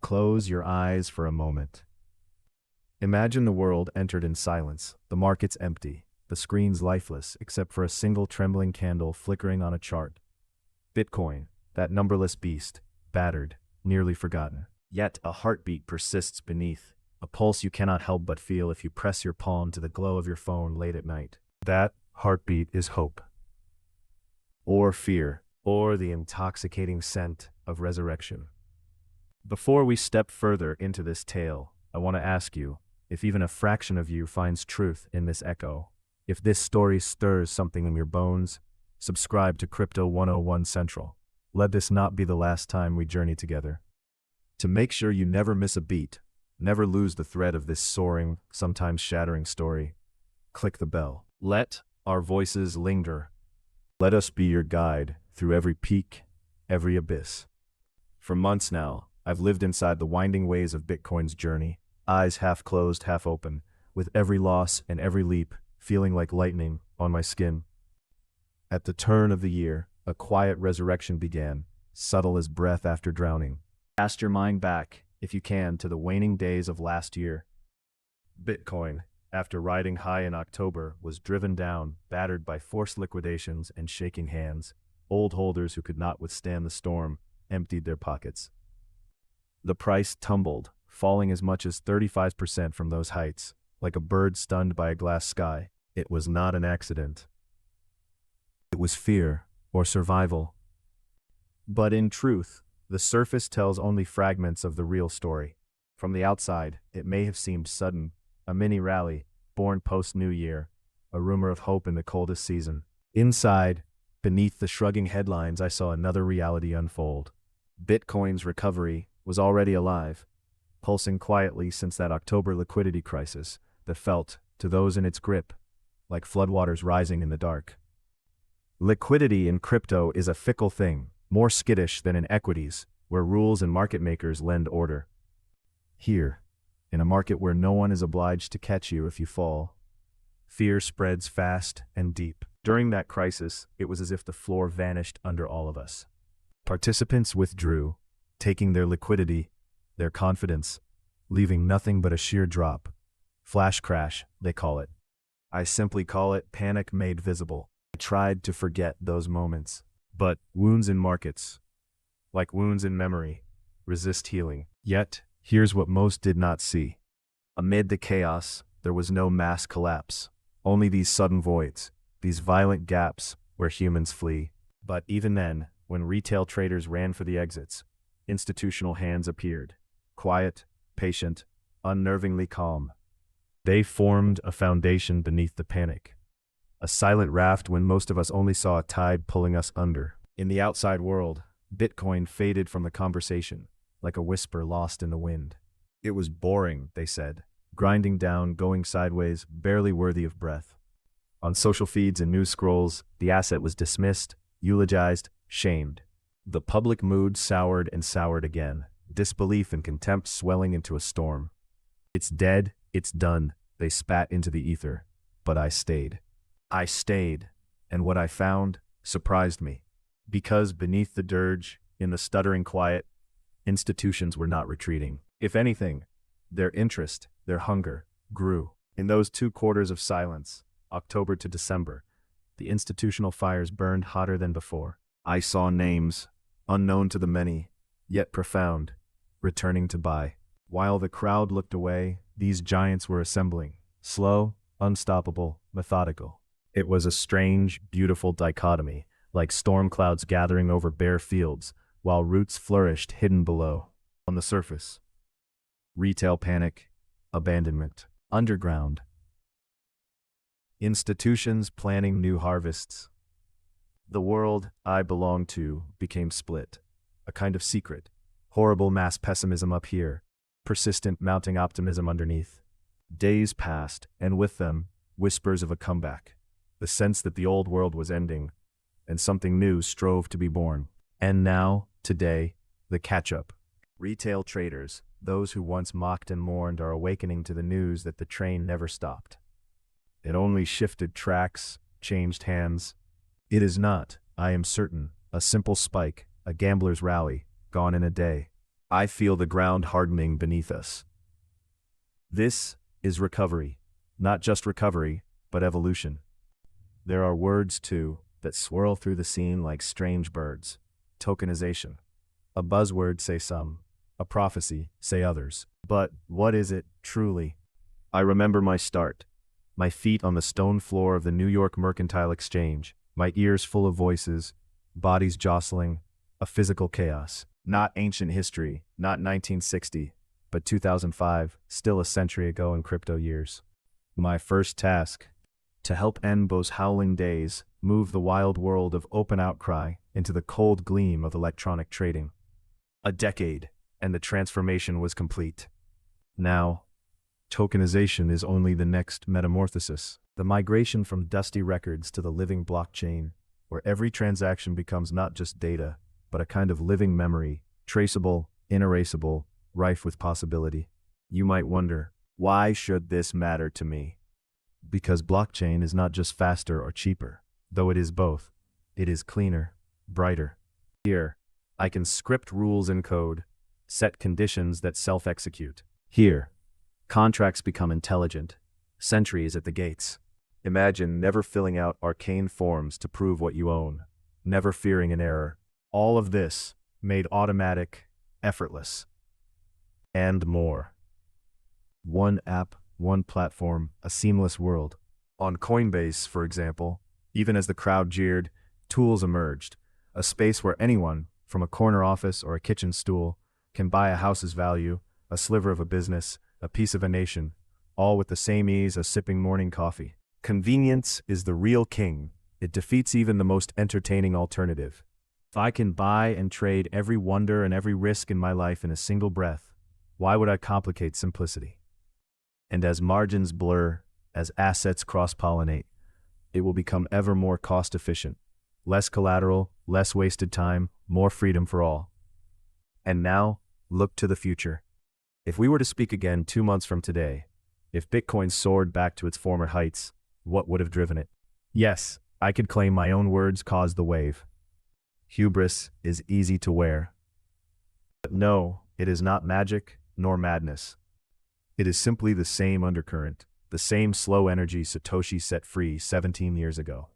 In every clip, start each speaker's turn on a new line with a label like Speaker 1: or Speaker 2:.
Speaker 1: close your eyes for a moment. Imagine the world entered in silence, the markets empty, the screens lifeless except for a single trembling candle flickering on a chart. Bitcoin, that numberless beast, battered, nearly forgotten. Yet a heartbeat persists beneath, a pulse you cannot help but feel if you press your palm to the glow of your phone late at night. That heartbeat is hope. Or fear, or the intoxicating scent of resurrection. Before we step further into this tale, I want to ask you, if even a fraction of you finds truth in this echo, if this story stirs something in your bones, subscribe to Crypto 101 Central. Let this not be the last time we journey together. To make sure you never miss a beat, never lose the thread of this soaring, sometimes shattering story, click the bell. Let our voices linger. Let us be your guide through every peak, every abyss. For months now, I've lived inside the winding ways of Bitcoin's journey, eyes half closed, half open, with every loss and every leap feeling like lightning on my skin. At the turn of the year, a quiet resurrection began, subtle as breath after drowning. Cast your mind back, if you can, to the waning days of last year. Bitcoin, after riding high in October, was driven down, battered by forced liquidations and shaking hands. Old holders who could not withstand the storm emptied their pockets. The price tumbled, falling as much as 35% from those heights, like a bird stunned by a glass sky. It was not an accident. It was fear, or survival. But in truth, the surface tells only fragments of the real story. From the outside, it may have seemed sudden, a mini rally, born post-New Year, a rumor of hope in the coldest season. Inside, beneath the shrugging headlines, I saw another reality unfold. Bitcoin's recovery was already alive, pulsing quietly since that October liquidity crisis that felt, to those in its grip, like floodwaters rising in the dark. Liquidity in crypto is a fickle thing, more skittish than in equities, where rules and market makers lend order. Here, in a market where no one is obliged to catch you if you fall, fear spreads fast and deep. During that crisis, it was as if the floor vanished under all of us. Participants withdrew, taking their liquidity, their confidence, leaving nothing but a sheer drop. Flash crash, they call it. I simply call it panic made visible. I tried to forget those moments. But wounds in markets, like wounds in memory, resist healing. Yet, here's what most did not see. Amid the chaos, there was no mass collapse. Only these sudden voids, these violent gaps where humans flee. But even then, when retail traders ran for the exits, institutional hands appeared. Quiet, patient, unnervingly calm. They formed a foundation beneath the panic. A silent raft when most of us only saw a tide pulling us under. In the outside world, Bitcoin faded from the conversation, like a whisper lost in the wind. It was boring, they said, grinding down, going sideways, barely worthy of breath. On social feeds and news scrolls, the asset was dismissed, eulogized, shamed. The public mood soured and soured again, disbelief and contempt swelling into a storm. It's dead, it's done, they spat into the ether. But I stayed. I stayed, and what I found surprised me. Because beneath the dirge, in the stuttering quiet, institutions were not retreating. If anything, their interest, their hunger, grew. In those 2 quarters of silence, October to December, the institutional fires burned hotter than before. I saw names, unknown to the many, yet profound, returning to buy. While the crowd looked away, these giants were assembling, slow, unstoppable, methodical. It was a strange, beautiful dichotomy, like storm clouds gathering over bare fields, while roots flourished hidden below. On the surface, retail panic, abandonment. Underground, institutions planning new harvests. The world I belonged to became split, a kind of secret, horrible mass pessimism up here, persistent mounting optimism underneath. Days passed, and with them, whispers of a comeback. The sense that the old world was ending, and something new strove to be born. And now, today, the catch-up. Retail traders, those who once mocked and mourned, are awakening to the news that the train never stopped. It only shifted tracks, changed hands. It is not, I am certain, a simple spike, a gambler's rally, gone in a day. I feel the ground hardening beneath us. This is recovery. Not just recovery, but evolution. There are words, too, that swirl through the scene like strange birds. Tokenization. A buzzword, say some. A prophecy, say others. But what is it, truly? I remember my start. My feet on the stone floor of the New York Mercantile Exchange, my ears full of voices, bodies jostling, a physical chaos. Not ancient history, not 1960, but 2005, still a century ago in crypto years. My first task, to help end those howling days, move the wild world of open outcry into the cold gleam of electronic trading. A decade, and the transformation was complete. Now, tokenization is only the next metamorphosis, the migration from dusty records to the living blockchain, where every transaction becomes not just data, but a kind of living memory, traceable, inerasable, rife with possibility. You might wonder, why should this matter to me? Because blockchain is not just faster or cheaper, though it is both. It is cleaner, brighter. Here, I can script rules in code, set conditions that self-execute. Here, contracts become intelligent. Sentry is at the gates. Imagine never filling out arcane forms to prove what you own, never fearing an error. All of this made automatic, effortless, and more. One app, one platform, a seamless world. On Coinbase, for example, even as the crowd jeered, tools emerged, a space where anyone, from a corner office or a kitchen stool, can buy a house's value, a sliver of a business, a piece of a nation, all with the same ease as sipping morning coffee. Convenience is the real king. It defeats even the most entertaining alternative. If I can buy and trade every wonder and every risk in my life in a single breath, why would I complicate simplicity? And as margins blur, as assets cross-pollinate, it will become ever more cost-efficient. Less collateral, less wasted time, more freedom for all. And now, look to the future. If we were to speak again 2 months from today, if Bitcoin soared back to its former heights, what would have driven it? Yes, I could claim my own words caused the wave. Hubris is easy to wear. But no, it is not magic nor madness. It is simply the same undercurrent, the same slow energy Satoshi set free 17 years ago.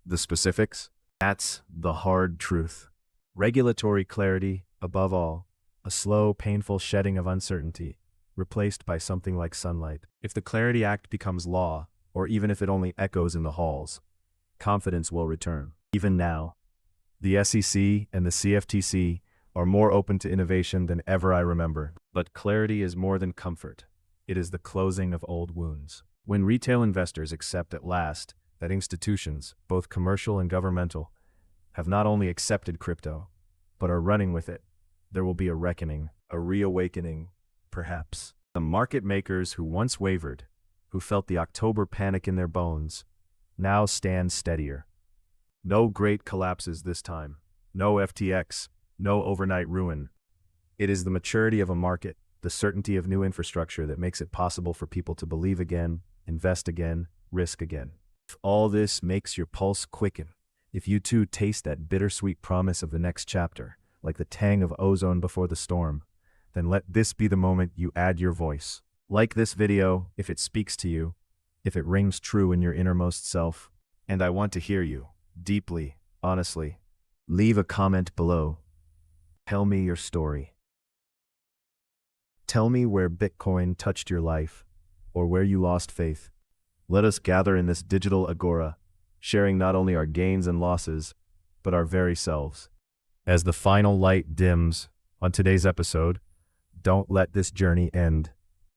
Speaker 1: The specifics? That's the hard truth. Regulatory clarity, above all, a slow, painful shedding of uncertainty, replaced by something like sunlight. If the Clarity Act becomes law, or even if it only echoes in the halls, confidence will return. Even now, the SEC and the CFTC are more open to innovation than ever I remember. But clarity is more than comfort. It is the closing of old wounds. When retail investors accept at last that institutions, both commercial and governmental, have not only accepted crypto, but are running with it, there will be a reckoning, a reawakening, perhaps. The market makers who once wavered, who felt the October panic in their bones, now stand steadier. No great collapses this time. No FTX. No overnight ruin. It is the maturity of a market, the certainty of new infrastructure that makes it possible for people to believe again, invest again, risk again. If all this makes your pulse quicken, if you too taste that bittersweet promise of the next chapter, like the tang of ozone before the storm, then let this be the moment you add your voice. Like this video if it speaks to you, if it rings true in your innermost self. And I want to hear you, deeply, honestly. Leave a comment below. Tell me your story. Tell me where Bitcoin touched your life, or where you lost faith. Let us gather in this digital agora, sharing not only our gains and losses, but our very selves. As the final light dims on today's episode, don't let this journey end.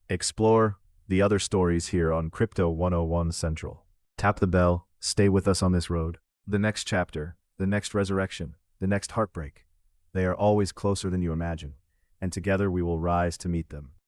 Speaker 1: Explore the other stories here on Crypto 101 Central. Tap the bell, stay with us on this road. The next chapter, the next resurrection, the next heartbreak. They are always closer than you imagine, and together we will rise to meet them.